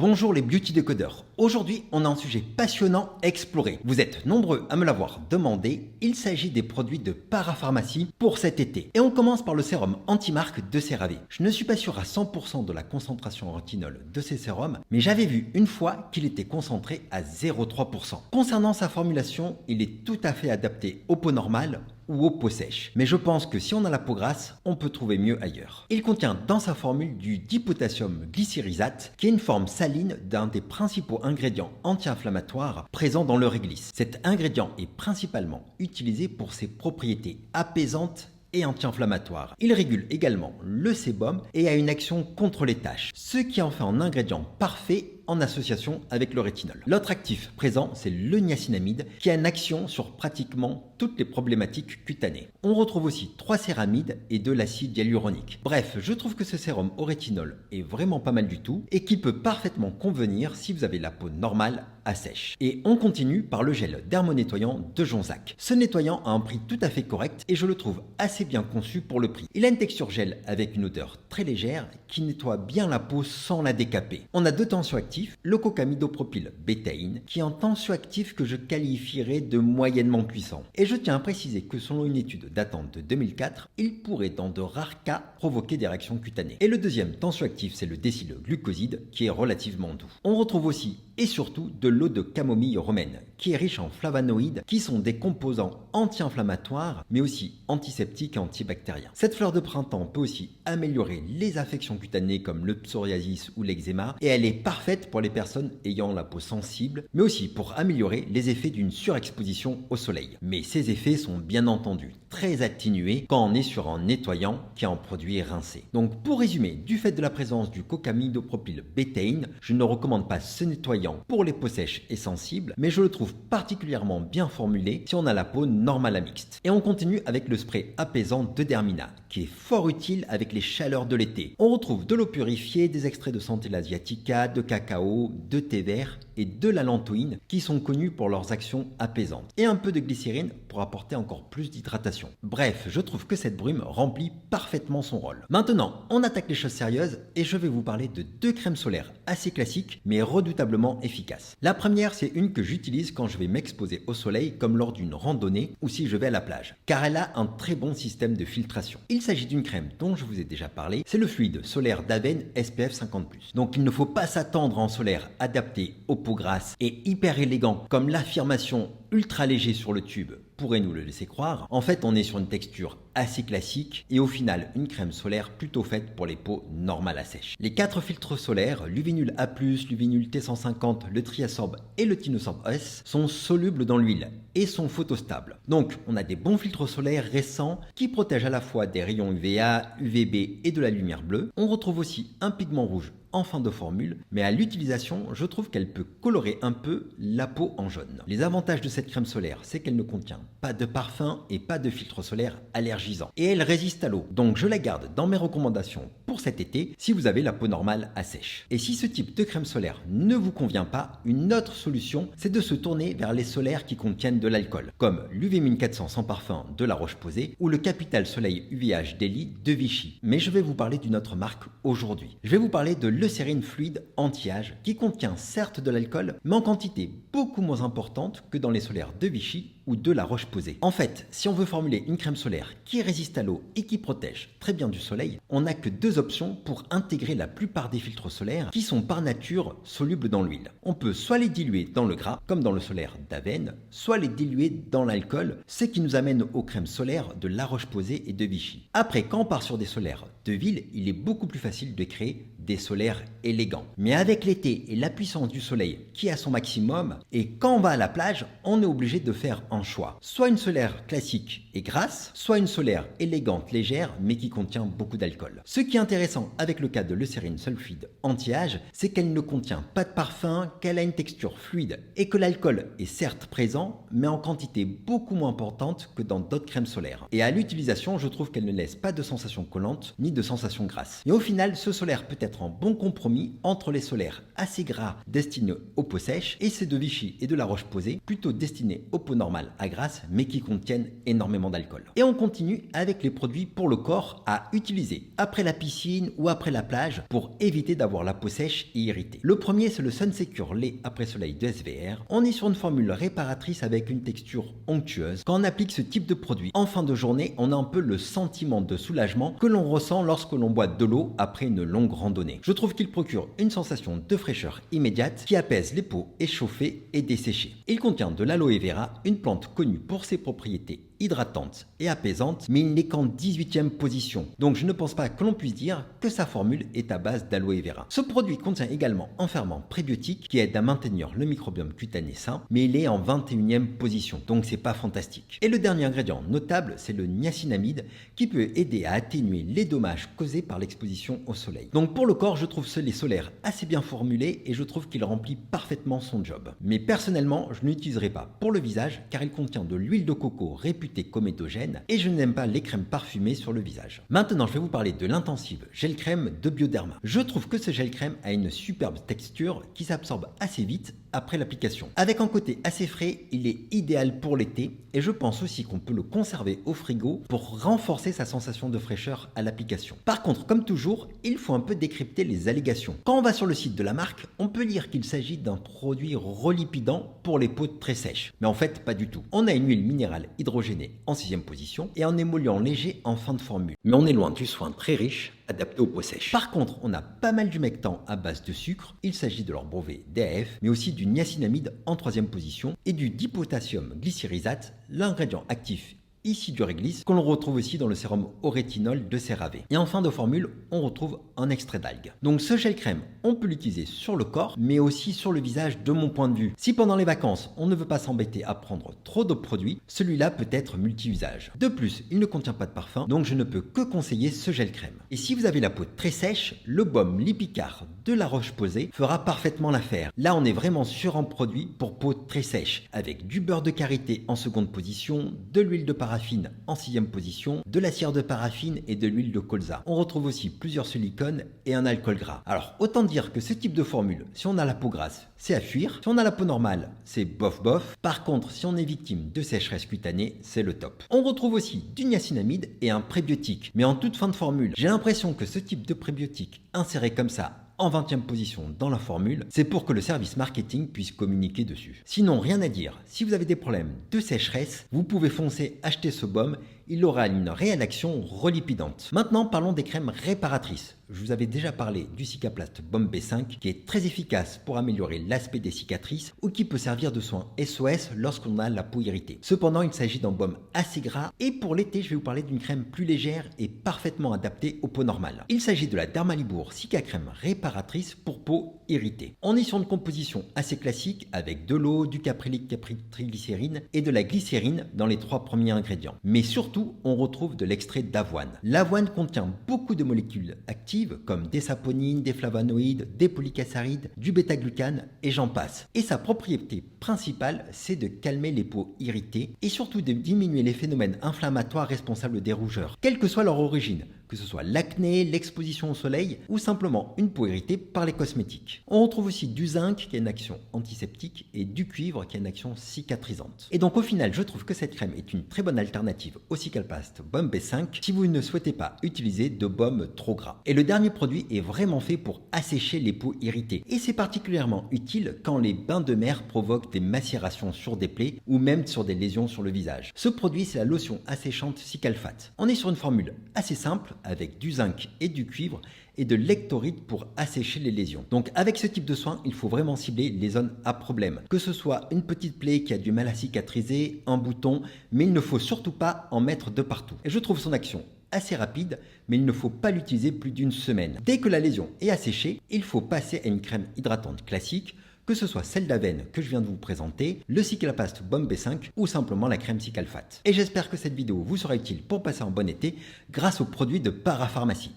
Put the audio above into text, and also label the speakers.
Speaker 1: Bonjour les beauty décodeurs. Aujourd'hui, on a un sujet passionnant à explorer. Vous êtes nombreux à me l'avoir demandé. Il s'agit des produits de parapharmacie pour cet été. Et on commence par le sérum anti-marque de CeraVe. Je ne suis pas sûr à 100% de la concentration en rétinol de ces sérums, mais j'avais vu une fois qu'il était concentré à 0,3%. Concernant sa formulation, il est tout à fait adapté aux peaux normales ou aux peaux sèches. Mais je pense que si on a la peau grasse, on peut trouver mieux ailleurs. Il contient dans sa formule du dipotassium glycérysate, qui est une forme saline d'un des principaux ingrédients anti-inflammatoires présents dans le réglisse. Cet ingrédient est principalement utilisé pour ses propriétés apaisantes et anti-inflammatoire. Il régule également le sébum et a une action contre les taches, ce qui en fait un ingrédient parfait en association avec le rétinol. L'autre actif présent, c'est le niacinamide, qui a une action sur pratiquement toutes les problématiques cutanées. On retrouve aussi 3 céramides et de l'acide hyaluronique. Bref, je trouve que ce sérum au rétinol est vraiment pas mal du tout et qu'il peut parfaitement convenir si vous avez la peau normale à sèche. Et on continue par le gel dermonettoyant de Jonzac. Ce nettoyant a un prix tout à fait correct et je le trouve assez bien conçu pour le prix. Il a une texture gel avec une odeur très légère qui nettoie bien la peau sans la décaper. On a 2 tensioactifs, le cocamidopropyl bétaïne, qui est un tensioactif que je qualifierais de moyennement puissant. Et je tiens à préciser que selon une étude datant de 2004, il pourrait dans de rares cas provoquer des réactions cutanées. Et le deuxième tensioactif, c'est le décylglucoside, qui est relativement doux. On retrouve aussi et surtout de l'eau de camomille romaine, qui est riche en flavonoïdes, qui sont des composants anti-inflammatoires, mais aussi antiseptiques et antibactériens. Cette fleur de printemps peut aussi améliorer les affections cutanées comme le psoriasis ou l'eczéma, et elle est parfaite pour les personnes ayant la peau sensible, mais aussi pour améliorer les effets d'une surexposition au soleil. Mais ces effets sont bien entendu très atténués quand on est sur un nettoyant qui est un produit rincé. Donc pour résumer, du fait de la présence du cocamidopropyl bétaïne, je ne recommande pas ce nettoyant pour les peaux sèches et sensibles, mais je le trouve particulièrement bien formulé si on a la peau normale à mixte. Et on continue avec le spray apaisant de Dermina, qui est fort utile avec les chaleurs de l'été. On retrouve de l'eau purifiée, des extraits de Centella asiatica, de cacao, de thé vert et de la lantoïne qui sont connus pour leurs actions apaisantes. Et un peu de glycérine pour apporter encore plus d'hydratation. Bref, je trouve que cette brume remplit parfaitement son rôle. Maintenant, on attaque les choses sérieuses et je vais vous parler de 2 crèmes solaires assez classiques mais redoutablement efficaces. La première, c'est une que j'utilise quand je vais m'exposer au soleil comme lors d'une randonnée ou si je vais à la plage, car elle a un très bon système de filtration. Il s'agit d'une crème dont je vous ai déjà parlé, c'est le fluide solaire d'Aven SPF 50+. Donc il ne faut pas s'attendre à un solaire adapté aux peaux grasses et hyper élégant comme l'affirmation ultra léger sur le tube pourrait nous le laisser croire. En fait, on est sur une texture assez classique et au final une crème solaire plutôt faite pour les peaux normales à sèche. Les 4 filtres solaires, l'Uvinul A+, l'Uvinul T150, le Triasorb et le Tinosorb S sont solubles dans l'huile et sont photostables. Donc on a des bons filtres solaires récents qui protègent à la fois des rayons UVA, UVB et de la lumière bleue. On retrouve aussi un pigment rouge en fin de formule, mais à l'utilisation, je trouve qu'elle peut colorer un peu la peau en jaune. Les avantages de cette crème solaire, c'est qu'elle ne contient pas de parfum et pas de filtre solaire allergisant. Et elle résiste à l'eau, donc je la garde dans mes recommandations pour cet été si vous avez la peau normale à sèche. Et si ce type de crème solaire ne vous convient pas, une autre solution, c'est de se tourner vers les solaires qui contiennent de l'alcool, comme l'UV 1400 sans parfum de La Roche-Posay ou le Capital Soleil UVH Daily de Vichy. Mais je vais vous parler d'une autre marque aujourd'hui. Je vais vous parler de l'Eucérine Fluide Anti-Âge qui contient certes de l'alcool, mais en quantité beaucoup moins importante que dans les solaires de Vichy ou de La Roche-Posay. En fait, si on veut formuler une crème solaire qui résiste à l'eau et qui protège très bien du soleil, on n'a que 2 options pour intégrer la plupart des filtres solaires qui sont par nature solubles dans l'huile. On peut soit les diluer dans le gras, comme dans le solaire d'Aven, soit les diluer dans l'alcool, ce qui nous amène aux crèmes solaires de La Roche-Posay et de Vichy. Après, quand on part sur des solaires de ville, il est beaucoup plus facile de créer des solaires élégants. Mais avec l'été et la puissance du soleil qui est à son maximum, et quand on va à la plage, on est obligé de faire un choix. Soit une solaire classique et grasse, soit une solaire élégante, légère, mais qui contient beaucoup d'alcool. Ce qui est intéressant avec le cas de l'Eucérine Sulfide Anti-Âge, c'est qu'elle ne contient pas de parfum, qu'elle a une texture fluide et que l'alcool est certes présent, mais en quantité beaucoup moins importante que dans d'autres crèmes solaires. Et à l'utilisation, je trouve qu'elle ne laisse pas de sensation collante ni de sensation grasse. Et au final, ce solaire peut être un bon compromis entre les solaires assez gras destinés aux peaux sèches et ceux de Vichy et de La Roche-Posay plutôt destinés aux peaux normales normales à grasse mais qui contiennent énormément d'alcool. Et on continue avec les produits pour le corps à utiliser après la piscine ou après la plage pour éviter d'avoir la peau sèche et irritée. Le premier, c'est le Sun Secure lait après soleil de SVR. On est sur une formule réparatrice avec une texture onctueuse. Quand on applique ce type de produit en fin de journée, on a un peu le sentiment de soulagement que l'on ressent lorsque l'on boit de l'eau après une longue randonnée. Je trouve qu'il procure une sensation de fraîcheur immédiate qui apaise les peaux échauffées et desséchées. Il contient de l'aloe vera, une plante connue pour ses propriétés hydratante et apaisante, mais il n'est qu'en 18e position. Donc je ne pense pas que l'on puisse dire que sa formule est à base d'aloe vera. Ce produit contient également un ferment prébiotique qui aide à maintenir le microbiome cutané sain, mais il est en 21e position, donc c'est pas fantastique. Et le dernier ingrédient notable, c'est le niacinamide qui peut aider à atténuer les dommages causés par l'exposition au soleil. Donc pour le corps, je trouve ce lait solaire assez bien formulé et je trouve qu'il remplit parfaitement son job. Mais personnellement, je ne l'utiliserai pas pour le visage car il contient de l'huile de coco réputée comédogène et je n'aime pas les crèmes parfumées sur le visage. Maintenant, je vais vous parler de l'intensive gel crème de Bioderma. Je trouve que ce gel crème a une superbe texture qui s'absorbe assez vite après l'application. Avec un côté assez frais, il est idéal pour l'été et je pense aussi qu'on peut le conserver au frigo pour renforcer sa sensation de fraîcheur à l'application. Par contre, comme toujours, il faut un peu décrypter les allégations. Quand on va sur le site de la marque, on peut lire qu'il s'agit d'un produit relipidant pour les peaux très sèches. Mais en fait, pas du tout. On a une huile minérale hydrogénée en 6e position et un émollient léger en fin de formule. Mais on est loin du soin très riche adapté aux peaux sèches. Par contre, on a pas mal d'humectants à base de sucre. Il s'agit de leur brevet DAF, mais aussi du niacinamide en 3e position et du dipotassium glycyrrhizate, l'ingrédient actif ici du réglisse, qu'on retrouve aussi dans le sérum au rétinol de CeraVe. Et en fin de formule, on retrouve un extrait d'algue. Donc ce gel crème, on peut l'utiliser sur le corps, mais aussi sur le visage de mon point de vue. Si pendant les vacances, on ne veut pas s'embêter à prendre trop de produits, celui-là peut être multi-usage. De plus, il ne contient pas de parfum, donc je ne peux que conseiller ce gel crème. Et si vous avez la peau très sèche, le baume Lipicard de La Roche-Posay fera parfaitement l'affaire. Là, on est vraiment sur un produit pour peau très sèche, avec du beurre de karité en seconde position, de l'huile de paraffine en 6e position, de la cire de paraffine et de l'huile de colza. On retrouve aussi plusieurs silicones et un alcool gras. Alors autant dire que ce type de formule, si on a la peau grasse, c'est à fuir. Si on a la peau normale, c'est bof bof. Par contre, si on est victime de sécheresse cutanée, c'est le top. On retrouve aussi du niacinamide et un prébiotique. Mais en toute fin de formule, j'ai l'impression que ce type de prébiotique inséré comme ça en 20e position dans la formule, c'est pour que le service marketing puisse communiquer dessus. Sinon, rien à dire. Si vous avez des problèmes de sécheresse, vous pouvez foncer acheter ce baume. Il aura une réelle action relipidante. Maintenant, parlons des crèmes réparatrices. Je vous avais déjà parlé du Cicaplast Baume B5 qui est très efficace pour améliorer l'aspect des cicatrices ou qui peut servir de soin SOS lorsqu'on a la peau irritée. Cependant, il s'agit d'un baume assez gras et pour l'été, je vais vous parler d'une crème plus légère et parfaitement adaptée aux peaux normales. Il s'agit de la Dermalibour Cica Crème réparatrice pour peau irritée. On est sur une composition assez classique avec de l'eau, du caprylique, caprytriglycérine et de la glycérine dans les 3 premiers ingrédients. Mais surtout, on retrouve de l'extrait d'avoine. L'avoine contient beaucoup de molécules actives comme des saponines, des flavonoïdes, des polysaccharides, du bêta-glucane et j'en passe. Et sa propriété principale, c'est de calmer les peaux irritées et surtout de diminuer les phénomènes inflammatoires responsables des rougeurs, quelle que soit leur origine, que ce soit l'acné, l'exposition au soleil ou simplement une peau irritée par les cosmétiques. On retrouve aussi du zinc qui a une action antiseptique et du cuivre qui a une action cicatrisante. Et donc au final, je trouve que cette crème est une très bonne alternative au Cicaplast Baume B5 si vous ne souhaitez pas utiliser de baume trop gras. Et le dernier produit est vraiment fait pour assécher les peaux irritées. Et c'est particulièrement utile quand les bains de mer provoquent des macérations sur des plaies ou même sur des lésions sur le visage. Ce produit, c'est la lotion asséchante Cicalfate. On est sur une formule assez simple avec du zinc et du cuivre et de l'ectorite pour assécher les lésions. Donc avec ce type de soin, il faut vraiment cibler les zones à problème. Que ce soit une petite plaie qui a du mal à cicatriser, un bouton, mais il ne faut surtout pas en mettre de partout. Et je trouve son action assez rapide, mais il ne faut pas l'utiliser plus d'une semaine. Dès que la lésion est asséchée, il faut passer à une crème hydratante classique, que ce soit celle d'Aven que je viens de vous présenter, le Cicaplast Baume B5 ou simplement la crème Cicalfate. Et j'espère que cette vidéo vous sera utile pour passer un bon été grâce aux produits de Parapharmacie.